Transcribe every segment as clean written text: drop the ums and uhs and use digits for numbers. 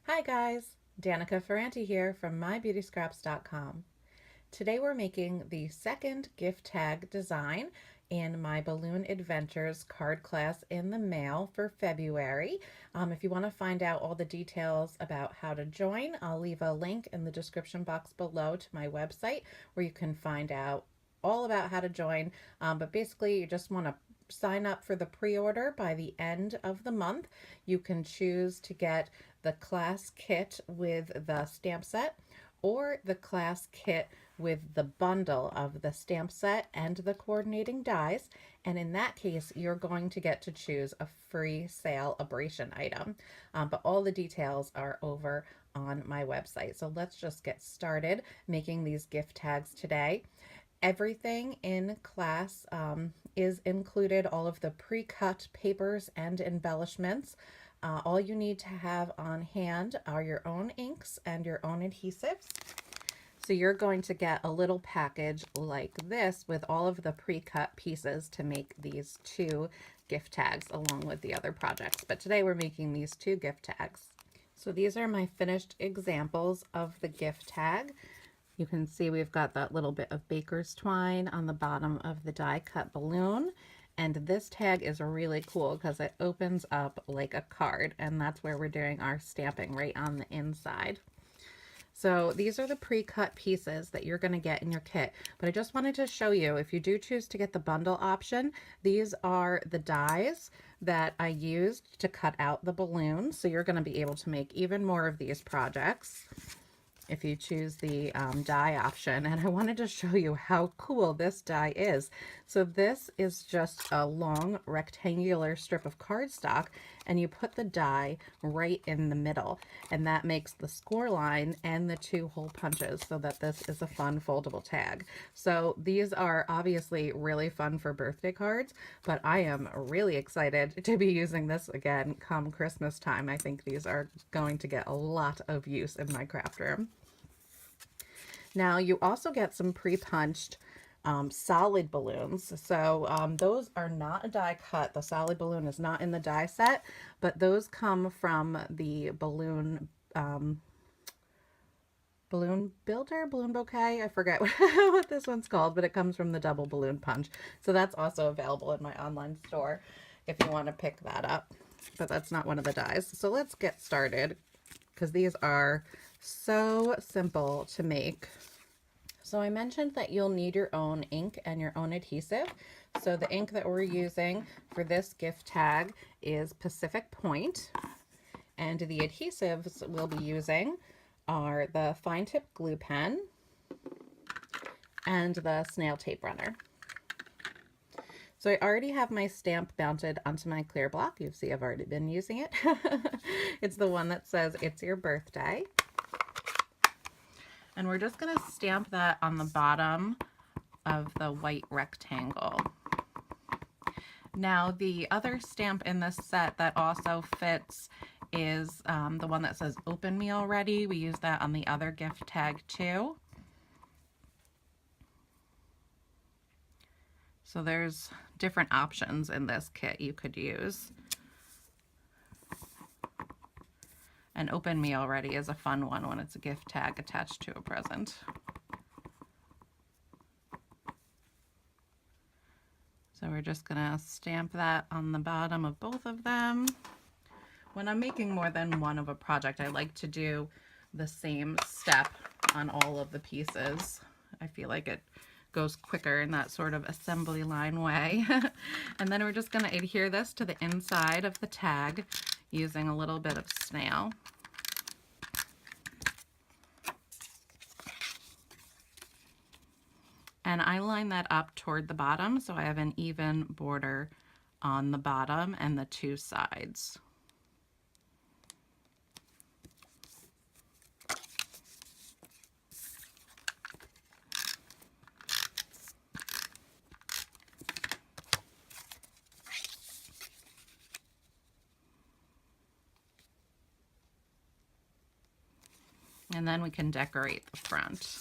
Hi guys, Danica Ferrante here from mybeautyscraps.com. Today we're making the second gift tag design in my Balloon Adventures card class in the mail for February. If you want to find out all the details about how to join, I'll leave a link in the description box below to my website where you can find out all about how to join. But basically you just want to sign up for the pre-order by the end of the month. You can choose to get the class kit with the stamp set or the class kit with the bundle of the stamp set and the coordinating dies. And in that case, you're going to get to choose a free Sale-A-Bration item. But all the details are over on my website. So let's just get started making these gift tags today. Everything in class is included, all of the pre-cut papers and embellishments. All you need to have on hand are your own inks and your own adhesives. So you're going to get a little package like this with all of the pre-cut pieces to make these two gift tags along with the other projects. But today we're making these two gift tags. So these are my finished examples of the gift tag. You can see we've got that little bit of baker's twine on the bottom of the die cut balloon. And this tag is really cool because it opens up like a card, and that's where we're doing our stamping, right on the inside. So these are the pre-cut pieces that you're going to get in your kit. But I just wanted to show you, if you do choose to get the bundle option, these are the dies that I used to cut out the balloon. So you're going to be able to make even more of these projects if you choose the die option. And I wanted to show you how cool this die is. So this is just a long rectangular strip of cardstock, and you put the die right in the middle, and that makes the score line and the two hole punches so that this is a fun foldable tag. So these are obviously really fun for birthday cards, but I am really excited to be using this again come Christmas time. I think these are going to get a lot of use in my craft room. Now you also get some pre-punched solid balloons. So those are not a die cut. The solid balloon is not in the die set, but those come from the balloon builder, balloon bouquet. I forget what this one's called, but it comes from the double balloon punch. So that's also available in my online store if you want to pick that up. But that's not one of the dies. So let's get started because these are so simple to make. So I mentioned that you'll need your own ink and your own adhesive. So the ink that we're using for this gift tag is Pacific Point, and the adhesives we'll be using are the fine tip glue pen and the snail tape runner. So I already have my stamp mounted onto my clear block. You see I've already been using it. It's the one that says "It's your birthday." And we're just going to stamp that on the bottom of the white rectangle. Now the other stamp in this set that also fits is the one that says "Open Me Already." We use that on the other gift tag too. So there's different options in this kit you could use. And "Open Me Already" is a fun one when it's a gift tag attached to a present. So we're just gonna stamp that on the bottom of both of them. When I'm making more than one of a project, I like to do the same step on all of the pieces. I feel like it goes quicker in that sort of assembly line way. And then we're just gonna adhere this to the inside of the tag using a little bit of snail. And I line that up toward the bottom so I have an even border on the bottom and the two sides. And then we can decorate the front.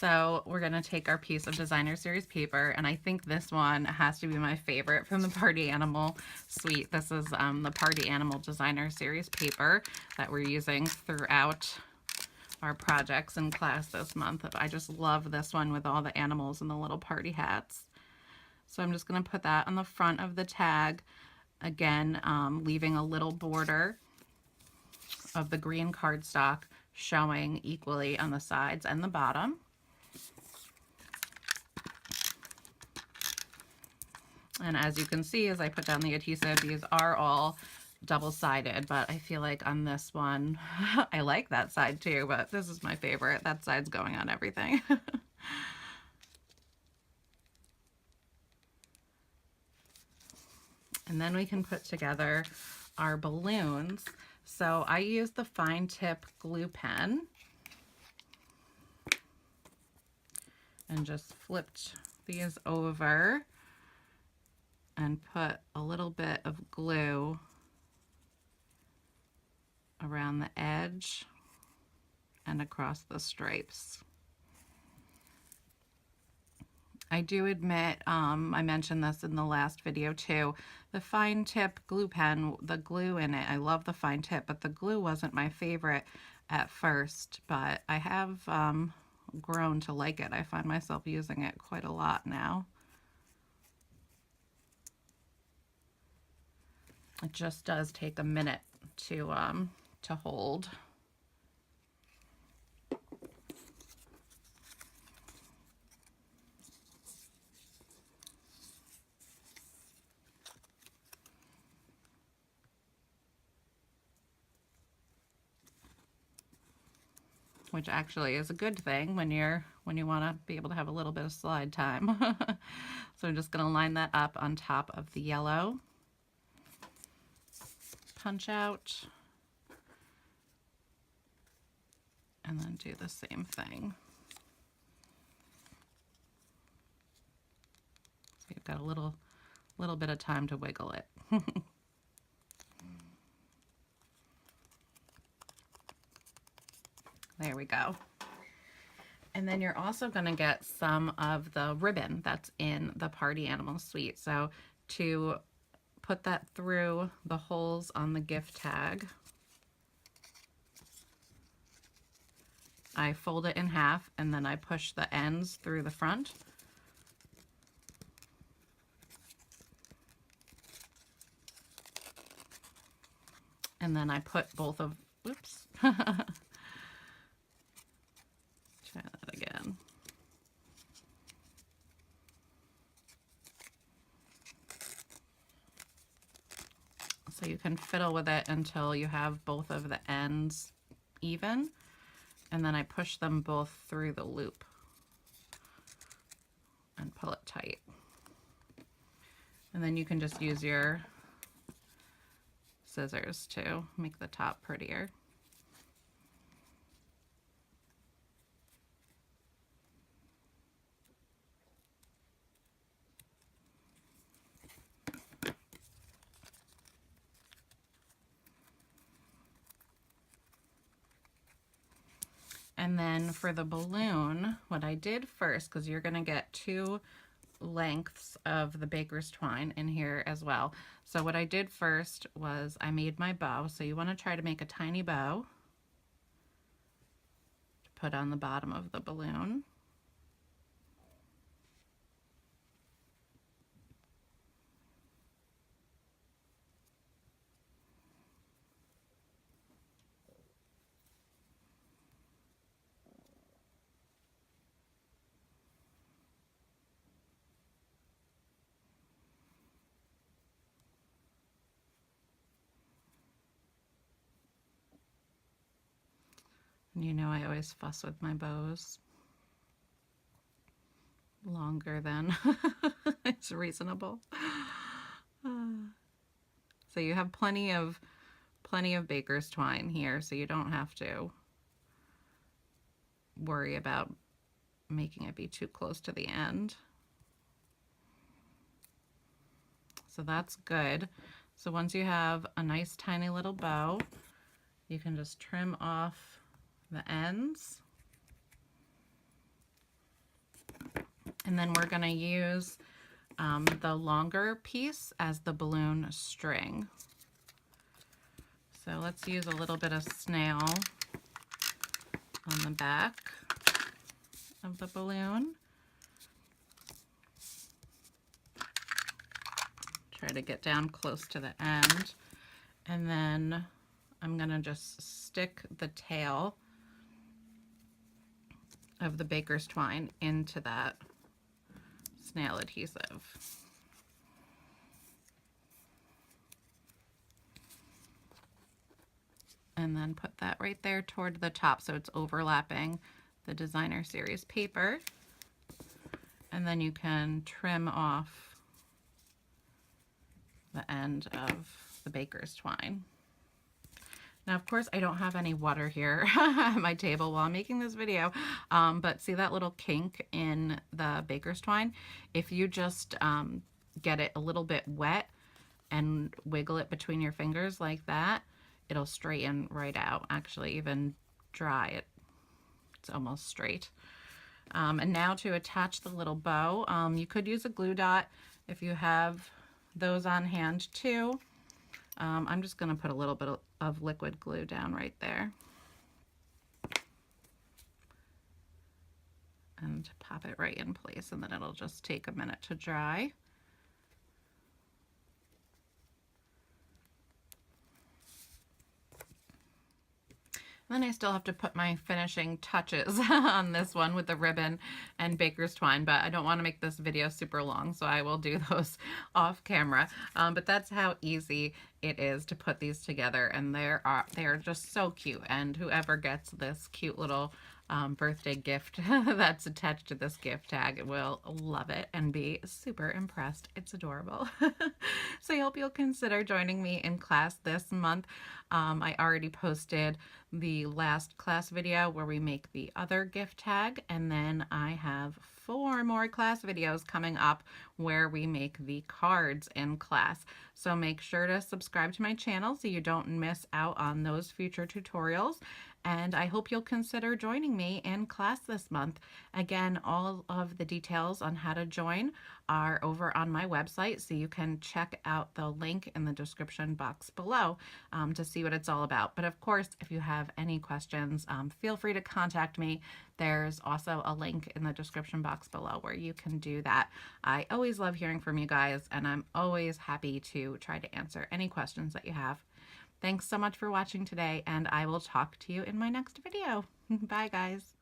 So we're going to take our piece of designer series paper, and I think this one has to be my favorite from the Party Animal suite. This is the Party Animal designer series paper that we're using throughout our projects in class this month. I just love this one with all the animals and the little party hats. So I'm just going to put that on the front of the tag, again leaving a little border of the green cardstock showing equally on the sides and the bottom. And as you can see, as I put down the adhesive, these are all double-sided, but I feel like on this one, I like that side too, but this is my favorite. That side's going on everything. And then we can put together our balloons. So I used the fine tip glue pen and just flipped these over and put a little bit of glue around the edge and across the stripes. I do admit, I mentioned this in the last video too, the fine tip glue pen, the glue in it, I love the fine tip, but the glue wasn't my favorite at first, but I have grown to like it. I find myself using it quite a lot now. It just does take a minute to hold. Which actually is a good thing when you want to be able to have a little bit of slide time. So I'm just going to line that up on top of the yellow punch out, and then do the same thing. So you've got a little bit of time to wiggle it. There we go. And then you're also going to get some of the ribbon that's in the Party Animal suite. So to put that through the holes on the gift tag, I fold it in half and then I push the ends through the front. And then I put both of, oops. Try that again. So you can fiddle with it until you have both of the ends even, and then I push them both through the loop and pull it tight. And then you can just use your scissors to make the top prettier. And then for the balloon, what I did first, because you're going to get 2 lengths of the baker's twine in here as well. So what I did first was I made my bow. So you want to try to make a tiny bow to put on the bottom of the balloon. You know I always fuss with my bows. Longer than it's reasonable. So you have plenty of baker's twine here, so you don't have to worry about making it be too close to the end. So that's good. So once you have a nice tiny little bow, you can just trim off the ends. And then we're going to use the longer piece as the balloon string. So let's use a little bit of snail on the back of the balloon. Try to get down close to the end. And then I'm going to just stick the tail of the baker's twine into that snail adhesive. And then put that right there toward the top so it's overlapping the designer series paper. And then you can trim off the end of the baker's twine. Now, of course, I don't have any water here at my table while I'm making this video, but see that little kink in the baker's twine? If you just get it a little bit wet and wiggle it between your fingers like that, it'll straighten right out. Actually, even dry, it's almost straight. And now to attach the little bow, you could use a glue dot if you have those on hand too. I'm just going to put a little bit of liquid glue down right there and pop it right in place, and then it'll just take a minute to dry. Then I still have to put my finishing touches on this one with the ribbon and baker's twine, but I don't want to make this video super long, so I will do those off camera. But that's how easy it is to put these together, and they are just so cute. And whoever gets this cute little birthday gift that's attached to this gift tag will love it and be super impressed. It's adorable. So I hope you'll consider joining me in class this month. I already posted the last class video where we make the other gift tag, and then I have 4 more class videos coming up where we make the cards in class. So make sure to subscribe to my channel so you don't miss out on those future tutorials. And I hope you'll consider joining me in class this month. Again, all of the details on how to join are over on my website, so you can check out the link in the description box below to see what it's all about. But of course, if you have any questions, feel free to contact me. There's also a link in the description box below where you can do that. I always love hearing from you guys, and I'm always happy to try to answer any questions that you have. Thanks so much for watching today, and I will talk to you in my next video. Bye, guys.